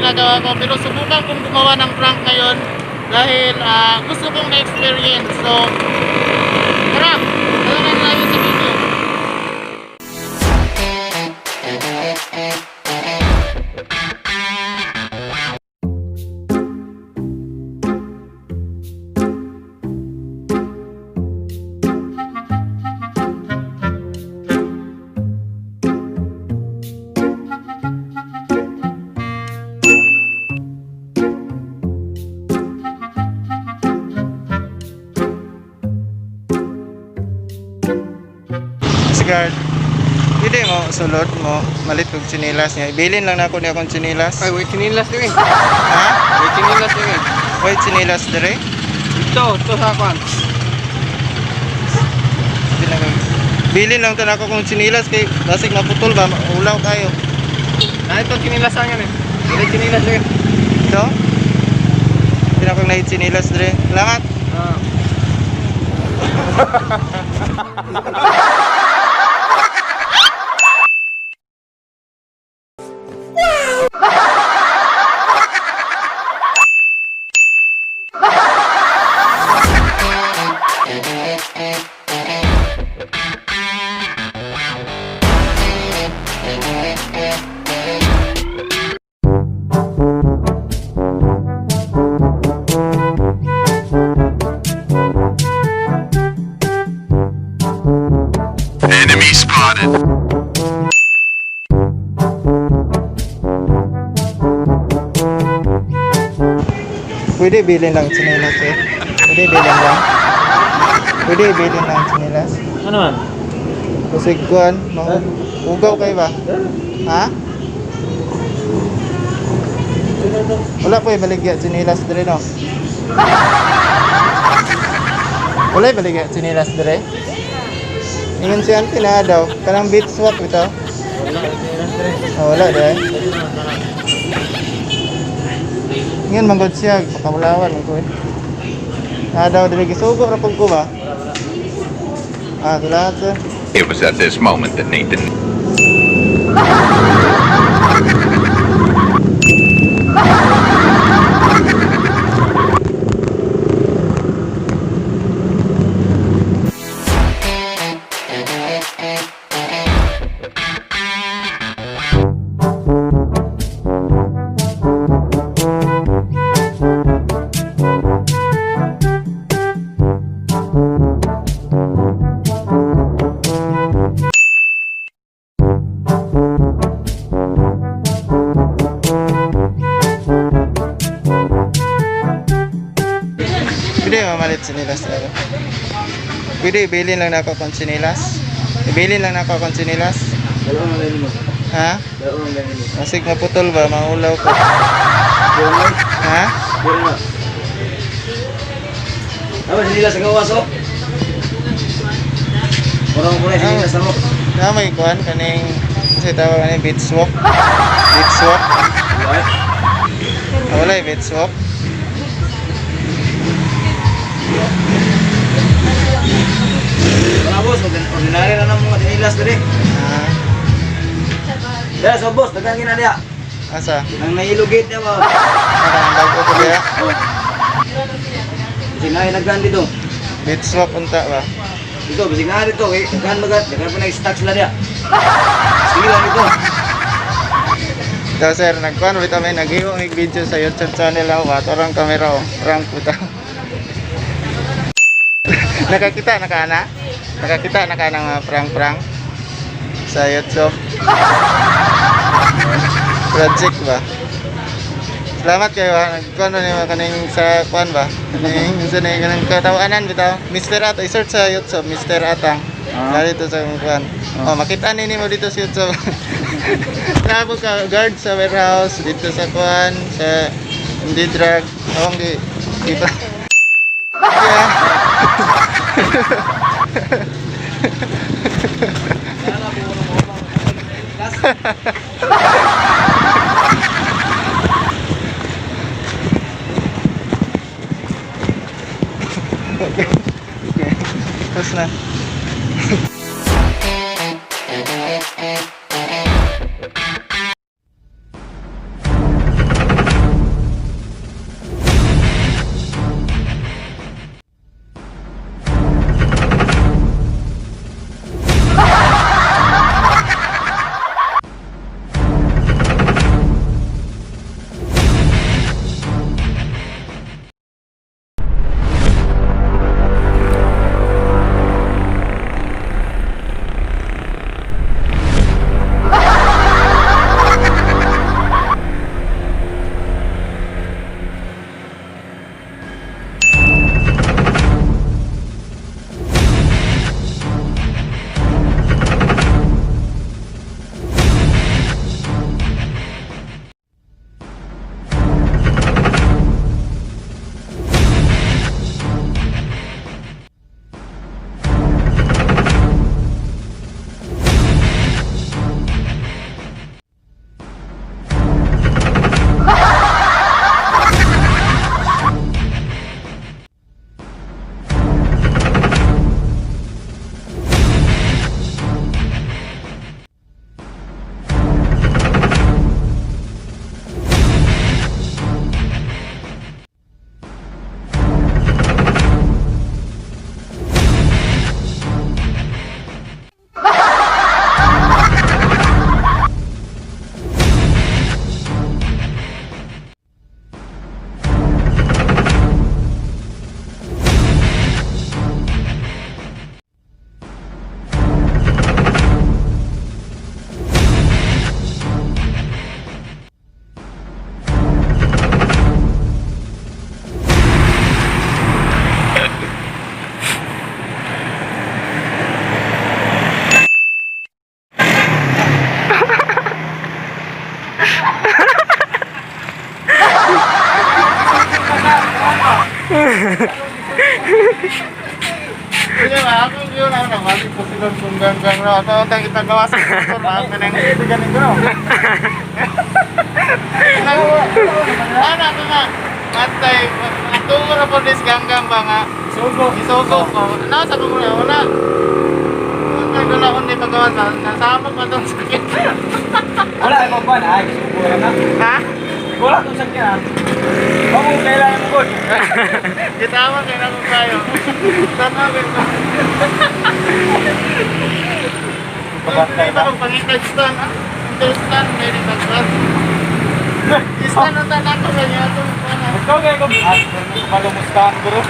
ginagawa ko. Pero subukan kong gumawa ng prank ngayon dahil gusto kong na-experience. So, tara! Tara na tayo sa video. Guard, hindi mo sulod mo malit kog chinilas niya. Ibilin lang na ako niya akong chinilas. Ay, wait, chinilas din. Ha? Wait, chinilas din. Wait, chinilas dire? Ito sa kwan. Bilin lang to na ako kung chinilas kay basig maputol ba ulaw kayo. Na ito chinilas ang yan eh. Hindi chinilas din. Ito? Hindi na akong nahit chinilas dire. Salamat. Enemy spotted. Pwede bilin lang chinilas eh. Pwede bilin lang. Pwede bilin lang chinilas. Ano man? Basig kuan, ugaw kayo ba? Ha? Wala po baligya chinilas dire no. Wala baligya chinilas dire. Ingon si auntie na daw, kanang beat swap ito. Wala dai. Ingon manggod siya, pakawalawan ko eh. Daw dire gisugo ra pug ko ba? Salamat sir. It was at this moment that Nathan Pwede mamalit sinilas talaga. Pwede ibilin lang na ako kung sinilas. Ibilin lang na ako kung sinilas. Dalawang ang lalim mo. Ha? Dalawang ang lalim mo. Masig maputol ba? Maulaw ko. Ha? Pero na. Apa chinilas ang gawas oh? Orang mo na chinilas mo. May kuhan kaning kasi tawag kaning beat swap. Beat swap. Wala beat swap. Wala boss, ordinary na ng mga chinilas dire. Dahil so boss, nagkangin na niya. Asa? Nang nailugate niya ba? Ang bago ko diya. Kasi nga nagkan dito. Beat swap unta ba? Dito, kasi nga dito. Nagkan bagat. Nagkan pa na-stack sila niya. Sige lang dito. So sir, nagkuhan ulit kami nag-iwang video sa YouTube channel ako ba? Torang kamera o. Prank po ta. Nakakita na ka na? Nakakita na ka ng prank-prank sa YouTube? Project ba? Salamat kayo ha. Nagkuhan na niyo kaning sa kuhan ba? Kaning katawanan bitaw. Mr. Atang. I-search sa YouTube. Mr. Atang. Dito sa kuhan. Makita nini mo dito sa YouTube. Travel ka guard sa warehouse. Dito sa kuhan. Sa hindi drug. Iba. Yeah. Okay. Tapos na. Ito sila kung ganggang na. Ito ang itagawa sa motor na. Ito ganin ko. Ano nga? Matay. Atungo na po dis ganggang ba nga? Sugo. Isugo ko. Ano sa kong muna? Wala. Ang dalawang di pagawa sa nasama pa doon sa sakit. Wala ay pagpan ay sugo na. Ha? Wala tong sakyan. Kamu kailangan mo gud. Gitawa kayo na kung kayo. Tanawin ko. Pagpantay Ito kung pag-i-textan. Textan, may rin-textan. Textan ang tanan ko ganyan. Ikaw kaya ko. Palumustahan bro.